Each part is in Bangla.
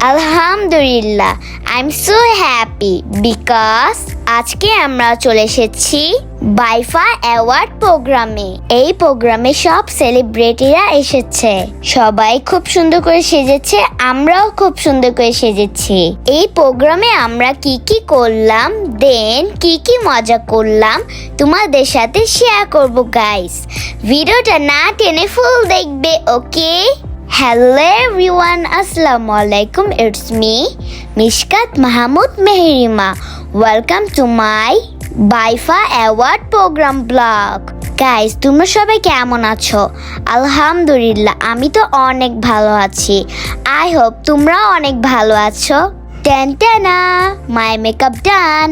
আলহামদুলিল্লাহ, I am so happy because আজকে আমরা চলে এসেছি বাইফা অ্যাওয়ার্ড প্রোগ্রামে। এই প্রোগ্রামে সব সেলিব্রিটিরা এসেছে, সবাই খুব সুন্দর করে সেজেছে, আমরাও খুব সুন্দর করে সেজেছি। এই প্রোগ্রামে আমরা কি কি করলাম, দেন কি কি মজা করলাম তোমাদের সাথে শেয়ার করব গাইস। ভিডিওটা না টেনে ফুল দেখবে, ওকে? Hello everyone, Assalamu alaikum. It's me, Mishkat Mahmood Mehrima. Welcome to my বাইফা অ্যাওয়ার্ড প্রোগ্রাম ব্লগ। গাইস, তোমরা সবাই কেমন আছো? আলহামদুলিল্লাহ, আমি তো অনেক ভালো আছি। আই হোপ তোমরাও অনেক ভালো আছো। Tantana, my makeup done.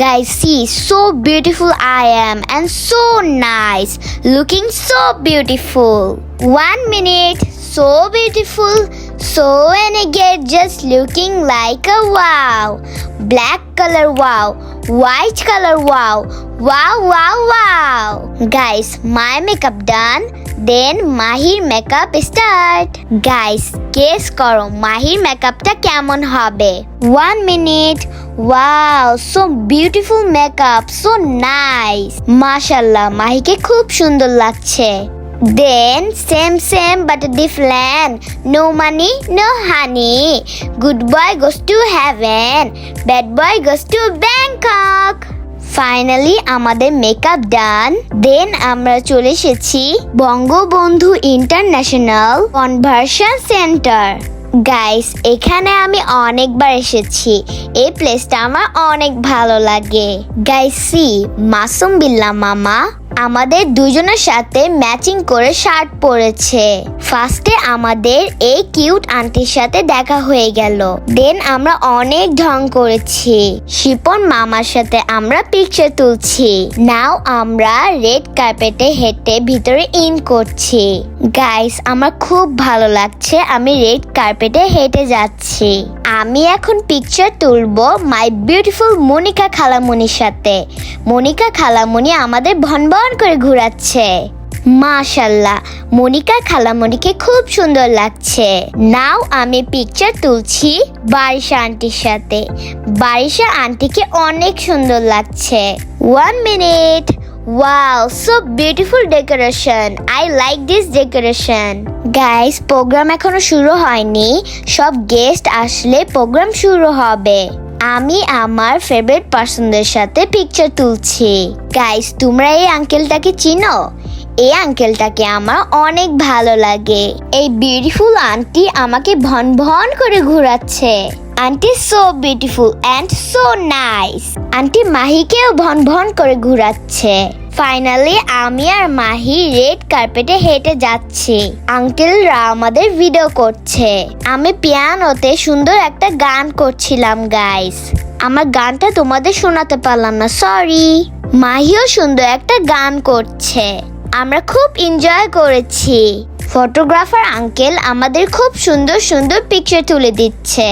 Guys, see, so beautiful I am and so nice. Looking so beautiful. 1 minute, so beautiful. So renegade, just looking like a wow. Black color, wow. White color, wow. Wow, wow, wow. Guys, my makeup done. Then Mahir makeup start. Guys, guess করো মাহির মেকআপটা কেমন হবে। 1 মিনিট। Wow, so beautiful makeup, so nice. মাশাআল্লাহ, মাহিকে খুব সুন্দর লাগছে। Then same but different. No money, no honey. Good boy goes to heaven. Bad boy goes to Bangkok. Finally আমাদের মেকআপ ডান। দেন আমরা চলে এসেছি Bangabandhu international conversion centre. Guys, এখানে আমি অনেকবার এসেছি, এই প্লেসটা আমার অনেক ভালো লাগে। গাইস, সি, মাসুম বিল্লাহ মামা আমাদের দুজনের সাথে ম্যাচিং করে শার্ট পরেছে। ফার্স্টে আমাদের এই কিউট আন্টির সাথে দেখা হয়ে গেল। দেন আমরা অনেক ঢং করেছি। শিপন মামার সাথে আমরা পিকচার তুলছি। নাও আমরা রেড কার্পেটে হেঁটে ভিতরে ইন করছি। গাইস, আমার খুব ভালো লাগছে, আমি রেড কার্পেটে হেঁটে যাচ্ছি। আমি এখন পিকচার তুলবো মাই বিউটিফুল মনিকা খালামণির সাথে। মনিকা খালামণি আমাদের ভনভন করে ঘোরাচ্ছে। মাশাআল্লাহ, মনিকা খালামণিকে খুব সুন্দর লাগছে। নাও আমি পিকচার তুলছি বারিশা আন্টির সাথে। বারিশা আন্টিকে অনেক সুন্দর লাগছে। 1 মিনিট। Wow, so beautiful decoration, I like this decoration. Guys, programme এখনো শুরু হয়নি, সব গেস্ট আসলে প্রোগ্রাম শুরু হবে। আমি আমার ফেভারিট পার্সনদের সাথে পিকচার তুলছি। গাইস, তোমরা এই আঙ্কেলটাকে চিনো? এই আঙ্কেলটাকে আমার অনেক ভালো লাগে। এই বিউটিফুল আন্টি আমাকে ভন ভন করে ঘোরাচ্ছে। Aunty so beautiful and so nice. Aunty মাহিকেও ভন ভন করে ঘোরাচ্ছে। ফাইনালি আমি আর মাহি রেড কার্পেটে হেঁটে যাচ্ছি। আঙ্কেলরা আমাদের ভিডিও করছে। আমি পিয়ানোতে সুন্দর একটা গান করছিলাম। গাইস, আমার গানটা তোমাদের শোনাতে পারলাম না, সরি। মাহিও সুন্দর একটা গান করছে, আমরা খুব এনজয় করেছি। ফটোগ্রাফার আঙ্কেল আমাদের খুব সুন্দর সুন্দর পিকচার তুলে দিচ্ছে।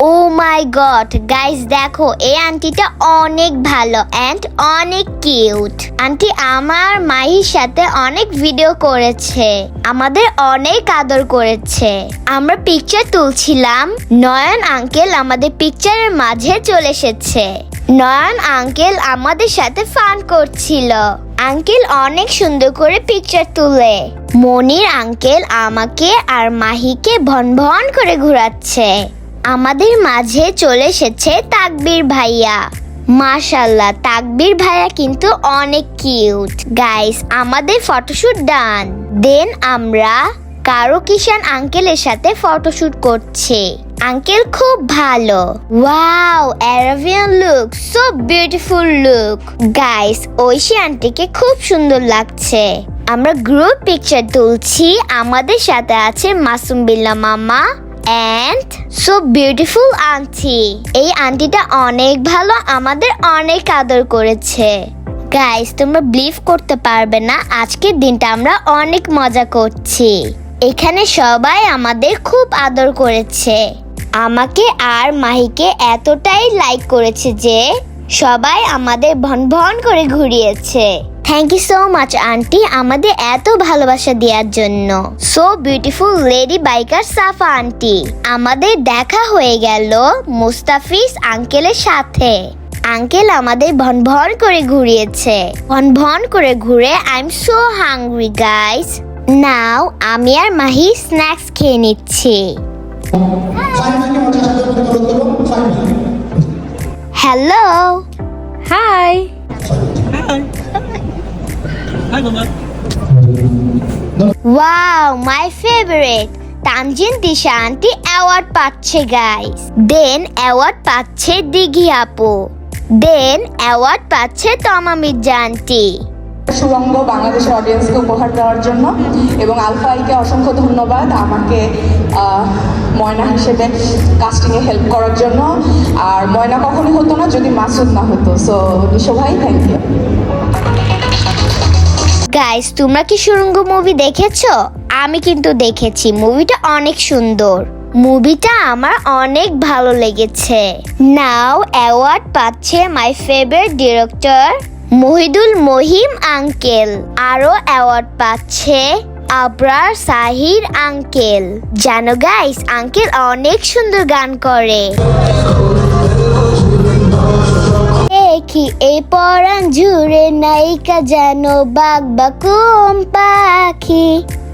ও মাই গড গাইস, দেখো এই আন্টিটা অনেক ভালো অ্যান্ড অনেক কিউট। আন্টি আমার মাহির সাথে অনেক ভিডিও করেছে, আমাদের অনেক আদর করেছে। আমরা পিকচার তুলছিলাম, নয়ন আঙ্কেল আমাদের পিকচারের মাঝে চলে এসেছে। নয়ন আঙ্কেল আমাদের সাথে ফান করছিল। আঙ্কেল অনেক সুন্দর করে পিকচার তুলে। মনির আঙ্কেল আমাকে আর মাহিকে ভন ভন করে ঘোরাচ্ছে। আমাদের মাঝে চলে এসেছে তাকবীর ভাইয়া। মাশাআল্লাহ, তাকবীর ভাইয়া কিন্তু অনেক কিউট। গাইস, আমাদের ফটোশুট ডান। দেন আমরা কারো কিষান আঙ্কেলের সাথে ফটোশুট করছি। আঙ্কেল খুব ভালো। Wow, Arabian look, so beautiful look. Guys, Oishi আন্টিকে খুব সুন্দর লাগছে। আমরা গ্রুপ পিকচার তুলছি, আমাদের সাথে আছে মাসুম বিল্লাহ মামা and so beautiful আন্টি। এই আন্টিটা অনেক ভালো, আমাদের অনেক আদর করেছে। গাইস, তোমরা বিলিভ করতে পারবে না, আজকের দিনটা আমরা অনেক মজা করছি। এখানে সবাই আমাদের খুব আদর করেছে। আমাকে আর মাহিকে এতটাই লাইক করেছে যে সবাই আমাদের ভন ভন করে ঘুরিয়েছে। Thank you so much aunty আমাদের এত ভালোবাসা দেওয়ার জন্য। So beautiful lady biker Safa aunty. আমাদের দেখা হয়ে গেল মুস্তাফিজ আঙ্কেলের সাথে। আঙ্কেল আমাদের ভন ভন করে ঘুরিয়েছে। ভন ভন করে ঘুরে I am so hungry guys. Now আমি আর মাহি স্ন্যাক্স খেয়ে নিচ্ছি। হ্যালো, হাই হাই মামা। Wow my favourite. Tanzin Disha aunty award পাচ্ছে গাইস। দেন অ্যাওয়ার্ড পাচ্ছে দিঘি আপু। দেন অ্যাওয়ার্ড পাচ্ছে তমা মির্জা আন্টি। সুরঙ্গ বাংলাদেশের অডিয়েন্সকে উপহার দেওয়ার জন্য এবং আলফা আইকে অসংখ্য ধন্যবাদ আমাকে ময়না হিসেবে কাস্টিংয়ে হেল্প করার জন্য। আর ময়না কখনোই হতো না যদি মাসুদ না হতো। সো নিশো ভাই থ্যাংক ইউ। গাইস তোমরা কি সুরঙ্গ মুভি দেখেছো? আমি কিন্তু দেখেছি। মুভিটা অনেক সুন্দর। মুভিটা আমার অনেক ভালো লেগেছে। নাও অ্যাওয়ার্ড পাচ্ছে my favourite director Mohidul Mahim uncle. আরো অ্যাওয়ার্ড পাচ্ছে আবরার সাহির আঙ্কেল। জানো গাইস আঙ্কেল অনেক সুন্দর গান করে। দেখি এই পরাণ জুড়ে নায়িকা যেন বাঘ বা কুম পাখি।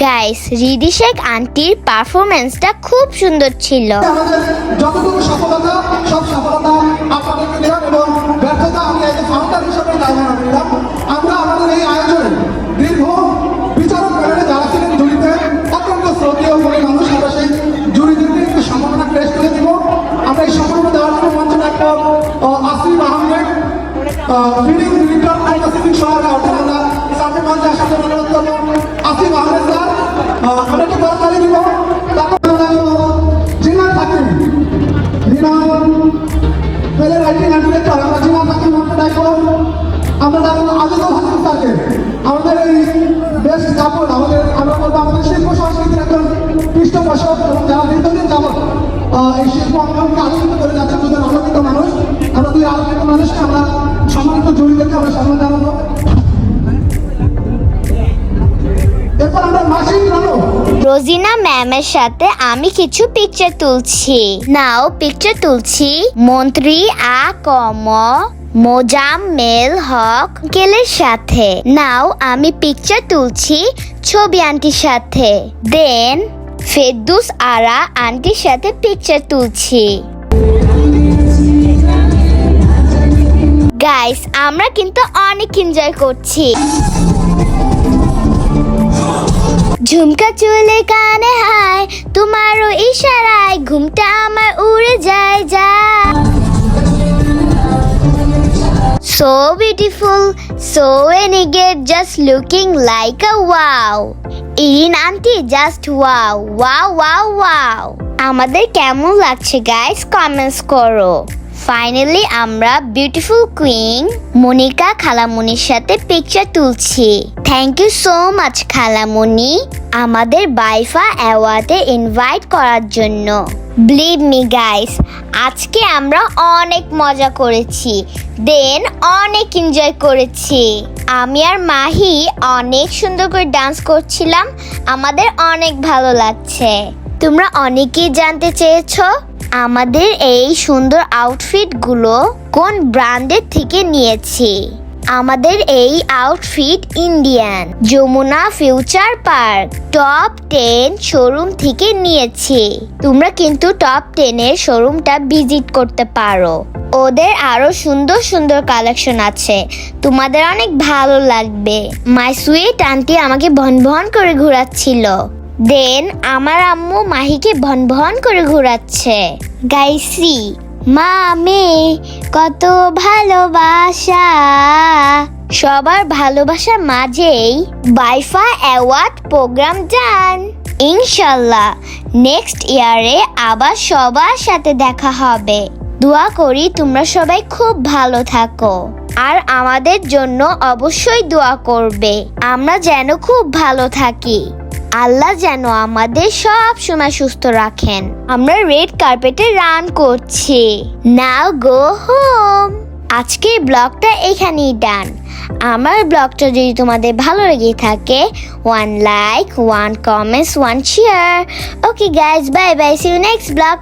গাইস রিদি শেখ আন্টির পারফরমেন্সটা খুব সুন্দর ছিল। আমাদের যতটুকু সফলতা সব সফলতা আপনাদেরকে দিলাম এবং ব্যর্থতা আমি এজ এ ফাউন্ডার হিসেবে দায়ভার নিলাম। আমরা আমাদের এই আয়োজনে দীর্ঘ বিচারক প্যানেলে যারা ছিলেন জুরিতে অত্যন্ত শ্রদ্ধেয় বলে মানুষ, আমরা সেই জুরিদেরকে একটু সম্মাননা ক্রেস্ট করে দিব। আমরা এই সম্মাননা দেওয়ার জন্য মঞ্চে একটা আসিফ আহমেদ ফিল্ডিং ডিরেক্টর আইকাসিং সহায়তা অর্থাৎ সামনে মঞ্চে আসার জন্য অনুরোধ করব আসিফ আহমেদ স্যার। আমরা একটু করতালি দিব। তারপর জিনার থাকেন পেলের রাইটিং অ্যান্ড ডিরেক্টর। আমরা জিনার থাকেন মঞ্চে ডাকবো। আমরা ডাকবো আজিজুল হাসান স্যারকে। আমাদের এই বেস্ট কাপড় আমরা বলবো আমাদের শিল্প সংস্কৃতির একজন পৃষ্ঠপোষক এবং যারা দীর্ঘদিন যাবত এই শিল্প অঙ্গনকে আলোকিত করে যাচ্ছে দুজন আলোকিত মানুষ। আমরা দুই আলোকিত মানুষকে আমরা সম্মানিত জুরিদেরকে আমরা সম্মান জানাবো। এরপর আমরা মাসিক রোজিনা ম্যামের সাথে আমি কিছু পিকচার তুলছি। নাও পিকচার তুলছি মন্ত্রী আ কম মোজাম্মেল হক আঙ্কেলের সাথে। নাও আমি পিকচার তুলছি ছবি আন্টির সাথে। দেন ফেরদুস আরা আন্টির সাথে পিকচার তুলছি। গাইস আমরা কিন্তু অনেক এনজয় করছি। ঝুমকা চুলে কানে হায় তোমারও ইশারায় ঘুমটা আমার উড়ে যায় যা। So beautiful, so elegant, just looking like a wow. Irin aunty just wow wow wow wow. আমাদের কেমন লাগছে গাইস কমেন্টস করো। ফাইনালি আমরা বিউটিফুল কুইন মনিকা খালামুনির সাথে পিকচার তুলছি। থ্যাংক ইউ সো মাচ খালামুনি আমাদের বাইফা অ্যাওয়ার্ডে ইনভাইট করার জন্য। বিলিভ মি গাইস আজকে আমরা অনেক মজা করেছি। দেন অনেক এনজয় করেছি। আমি আর মাহি অনেক সুন্দর করে ডান্স করছিলাম। আমাদের অনেক ভালো লাগছে। তোমরা অনেকেই জানতে চেয়েছো আমাদের এই সুন্দর আউটফিটগুলো কোন ব্র্যান্ডের থেকে নিয়েছি। আমাদের এই outfit Indian Jamuna future park top 10 showroom থেকে নিয়েছি। তোমরা কিন্তু টপ 10 এর শোরুমটা ভিজিট করতে পারো। ওদের আরো সুন্দর সুন্দর কালেকশন আছে, তোমাদের অনেক ভালো লাগবে। মাই সুইট আন্টি আমাকে ভন ভন করে ঘোরাচ্ছিল। দেন আমার আম্মু মাহিকে ভন ভন করে ঘোরাচ্ছে। গাইসি মা মেয়ে কত ভালোবাসা। সবার ভালোবাসার মাঝেই বাইফা অ্যাওয়ার্ড প্রোগ্রাম ডান। ইনশাল্লাহ নেক্সট ইয়ারে আবার সবার সাথে দেখা হবে। দোয়া করি তোমরা সবাই খুব ভালো থাকো আর আমাদের জন্য অবশ্যই দোয়া করবে আমরা যেন খুব ভালো থাকি। আল্লাহ যেন আমাদের সব সময় সুস্থ রাখেন। আমরা রেড কার্পেটে রান করছি। নাও গো হোম। আজকের ব্লগটা এখানেই ডান। আমার ব্লগটা যদি তোমাদের ভালো লেগে থাকে, 1 like, 1 comments, 1 share. Okay guys, bye bye, see you next blog.